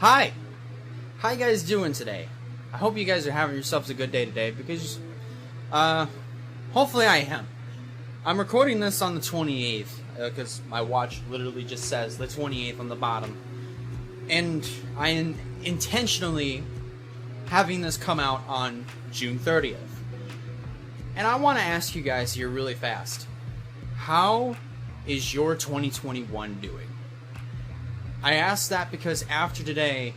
Hi! How you guys doing today? I hope you guys are having yourselves a good day today, because, hopefully I am. I'm recording this on the 28th, because my watch literally just says the 28th on the bottom. And I am intentionally having this come out on June 30th. And I want to ask you guys here really fast. How is your 2021 doing? I ask that because after today,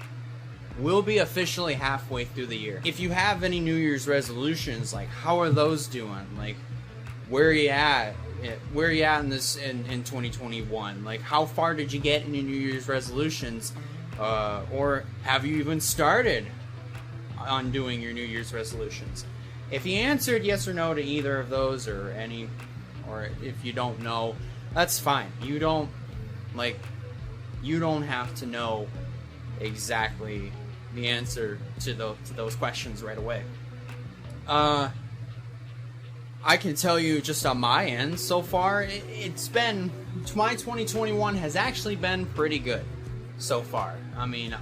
we'll be officially halfway through the year. If you have any New Year's resolutions, like, how are those doing? Like, where are you at? Where are you at in 2021? Like, how far did you get in your New Year's resolutions? Or have you even started on doing your New Year's resolutions? If you answered yes or no to either of those, or if you don't know, that's fine. You don't have to know exactly the answer to those questions right away. I can tell you just on my end, so far, my 2021 has actually been pretty good so far. I mean,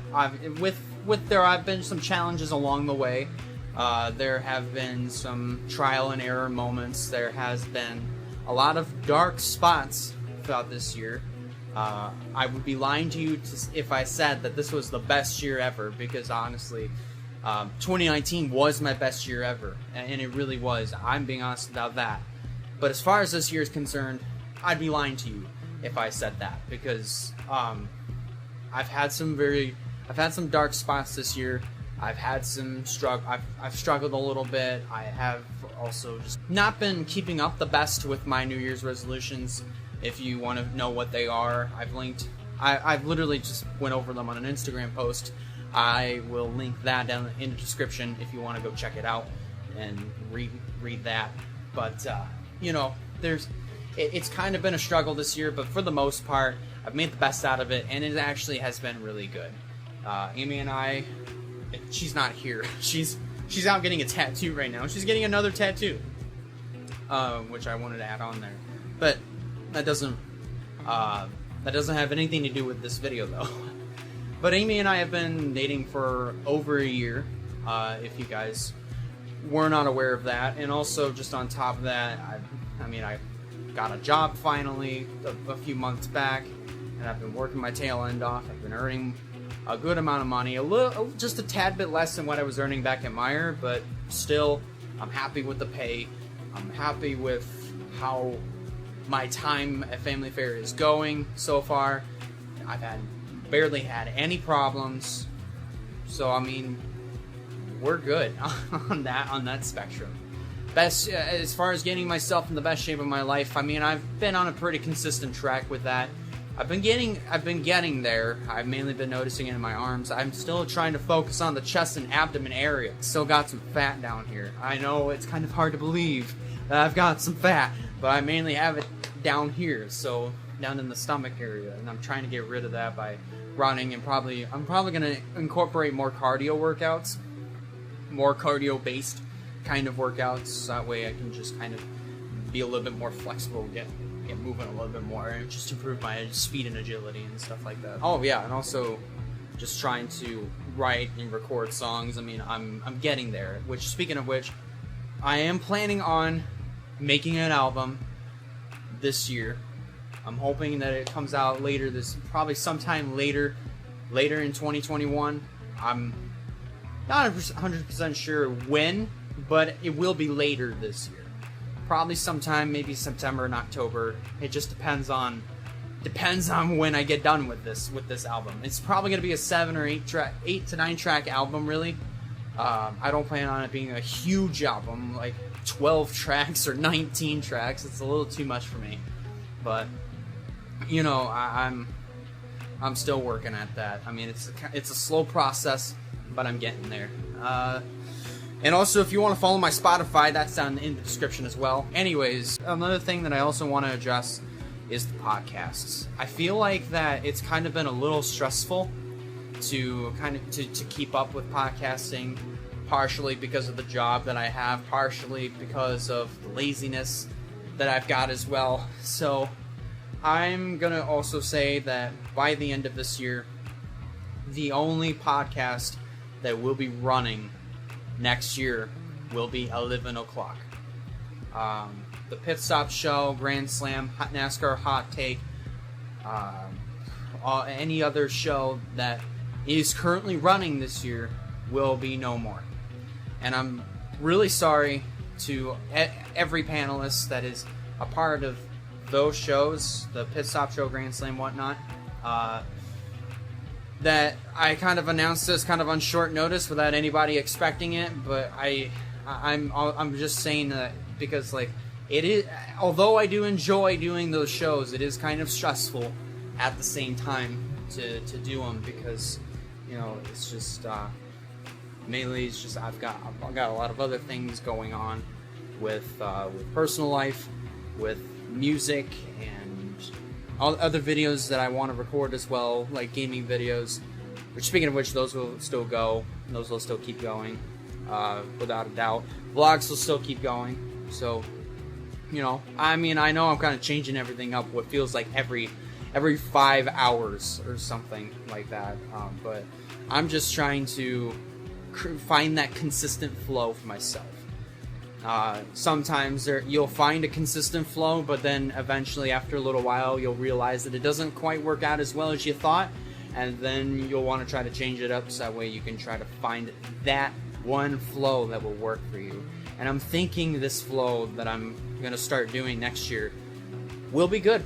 there have been some challenges along the way. There have been some trial and error moments. There has been a lot of dark spots throughout this year. I would be lying to you if I said that this was the best year ever, because honestly, 2019 was my best year ever, and it really was. I'm being honest about that. But as far as this year is concerned, I'd be lying to you if I said that, because I've had some dark spots this year. I've had some I've struggled a little bit. I have also just not been keeping up the best with my New Year's resolutions. If you want to know what they are, I've literally just went over them on an Instagram post. I will link that down in the description if you want to go check it out and read that. But it's kind of been a struggle this year, but for the most part, I've made the best out of it, and it actually has been really good. Amy and I, she's not here. She's out getting a tattoo right now. She's getting another tattoo, which I wanted to add on there, but that doesn't have anything to do with this video though. But Amy and I have been dating for over a year, if you guys were not aware of that. And also, just on top of that, I got a job finally a few months back, and I've been working my tail end off. I've been earning a good amount of money, just a tad bit less than what I was earning back at Meijer, but still, I'm happy with the pay. I'm happy with how my time at Family Fare is going so far. I've barely had any problems, so I mean, we're good on that spectrum. Best as far as getting myself in the best shape of my life, I mean, I've been on a pretty consistent track with that. I've been getting there. I've mainly been noticing it in my arms. I'm still trying to focus on the chest and abdomen area. Still got some fat down here. I know it's kind of hard to believe that I've got some fat, but I mainly have it down here, so down in the stomach area, and I'm trying to get rid of that by running, and I'm probably going to incorporate more cardio workouts, more cardio-based kind of workouts, so that way I can just kind of be a little bit more flexible, get moving a little bit more, and just improve my speed and agility and stuff like that. Oh yeah, and also just trying to write and record songs. I mean, I'm getting there, which, speaking of which, I am planning on making an album this year. I'm hoping that it comes out probably sometime later in 2021. I'm not 100% sure when, but it will be later this year. Probably sometime, maybe September and October. It just depends on when I get done with this album. It's probably going to be a 7 or 8 to 9 track album, really. I don't plan on it being a huge album, like 12 tracks or 19 tracks. It's a little too much for me. But I'm still working at that. I mean, it's a slow process, but I'm getting there. And also, if you want to follow my Spotify, that's down in the description as well. Anyways, another thing that I also want to address is the podcasts. I feel like that it's kind of been a little stressful to keep up with podcasting, partially because of the job that I have, partially because of the laziness that I've got as well. So I'm gonna also say that by the end of this year, the only podcast that will be running next year will be 11 o'clock. The Pit Stop Show, Grand Slam, NASCAR Hot Take, any other show that is currently running this year will be no more. And I'm really sorry to every panelist that is a part of those shows, the Pit Stop Show, Grand Slam, whatnot, that I kind of announced this kind of on short notice without anybody expecting it, but I'm just saying that because, like, it is, although I do enjoy doing those shows, it is kind of stressful at the same time to do them, because, you know, it's just mainly it's just I've got a lot of other things going on with personal life, with music, and all other videos that I want to record as well, like gaming videos. Which, speaking of which, those will still go. Those will still keep going, without a doubt. Vlogs will still keep going. So, you know, I mean, I know I'm kind of changing everything up. What feels like every 5 hours or something like that. But I'm just trying to find that consistent flow for myself. Sometimes you'll find a consistent flow, but then eventually, after a little while, you'll realize that it doesn't quite work out as well as you thought, and then you'll want to try to change it up so that way you can try to find that one flow that will work for you. And I'm thinking this flow that I'm going to start doing next year will be good.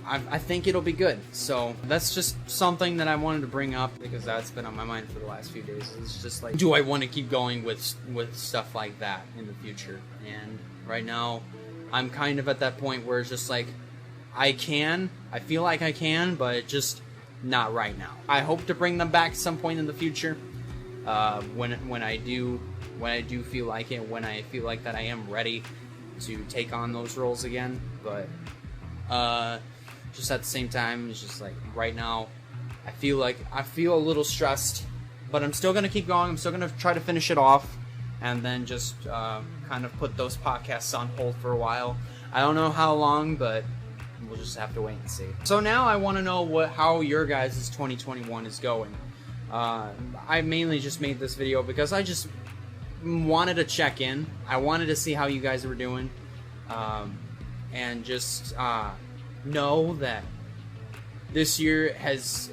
I think it'll be good. So that's just something that I wanted to bring up, because that's been on my mind for the last few days. It's just like, do I want to keep going with stuff like that in the future? And right now, I'm kind of at that point where it's just like, I feel like I can, but just not right now. I hope to bring them back some point in the future, when I do feel like it, when I feel like that I am ready to take on those roles again. But just at the same time, it's just like right now, I feel a little stressed, but I'm still gonna keep going. I'm still gonna try to finish it off, and then just kind of put those podcasts on hold for a while. I don't know how long, but we'll just have to wait and see. So now I want to know how your guys' 2021 is going. I mainly just made this video because I just wanted to check in. I wanted to see how you guys were doing, and just know that this year it's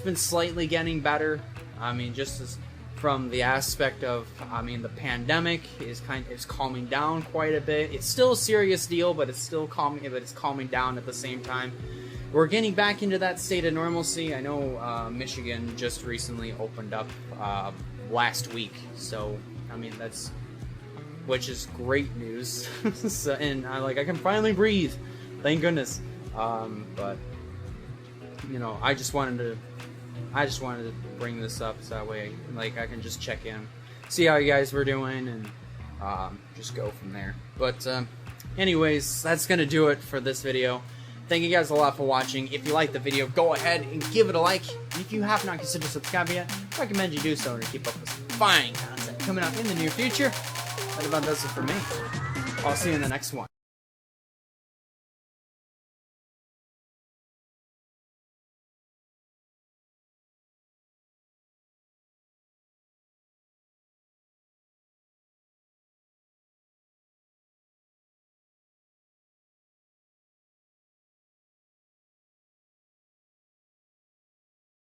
been slightly getting better. I mean, just as from the aspect of, the pandemic is calming down quite a bit. It's still a serious deal, but it's calming down at the same time. We're getting back into that state of normalcy. I know Michigan just recently opened up last week, so which is great news. So, and I can finally breathe. Thank goodness. But you know, I just wanted to bring this up so that way I can just check in, see how you guys were doing, and just go from there. But anyways, that's gonna do it for this video. Thank you guys a lot for watching. If you liked the video, go ahead and give it a like. And if you have not considered subscribing yet, I recommend you do so to keep up with fine content coming out in the near future. That about does it for me. I'll see you in the next one.